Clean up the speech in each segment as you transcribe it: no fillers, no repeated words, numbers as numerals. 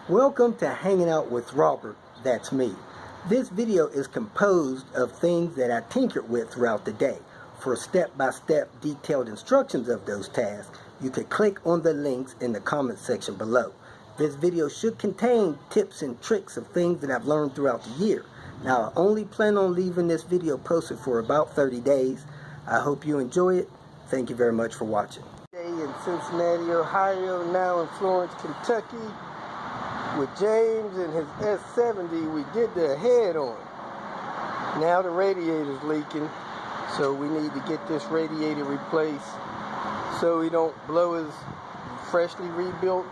Welcome to Hanging Out with Robert, that's me. This video is composed of things that I tinkered with throughout the day. For step-by-step detailed instructions of those tasks, you can click on the links in the comment section below. This video should contain tips and tricks of things that I've learned throughout the year. Now, I only plan on leaving this video posted for about 30 days. I hope you enjoy it. Thank you very much for watching. Today in Cincinnati, Ohio, now in Florence, Kentucky. With James and his S70, we did the head-on. Now the radiator's leaking, so we need to get this radiator replaced so we don't blow his freshly rebuilt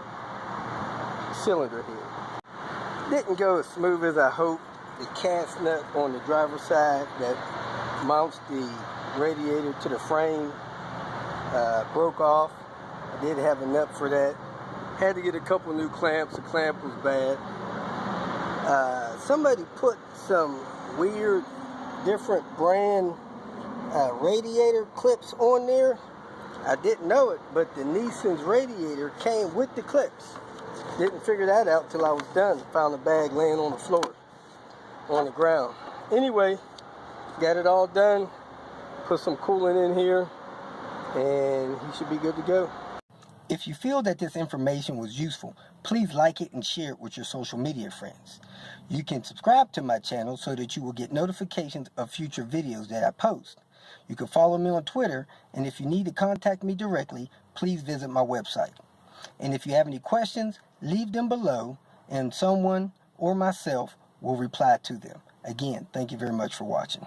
cylinder head. Didn't go as smooth as I hoped. The cast nut on the driver's side that mounts the radiator to the frame broke off. I did have a nut for that. Had to get a couple new clamps. The clamp was bad. Somebody put some weird, different brand radiator clips on there. I didn't know it, but the Nissan's radiator came with the clips. Didn't figure that out till I was done. Found the bag laying on the floor, on the ground. Anyway, got it all done. Put some coolant in here, and he should be good to go. If you feel that this information was useful, please like it and share it with your social media friends. You can subscribe to my channel so that you will get notifications of future videos that I post. You can follow me on Twitter, and if you need to contact me directly, please visit my website. And if you have any questions, leave them below, and someone or myself will reply to them. Again, thank you very much for watching.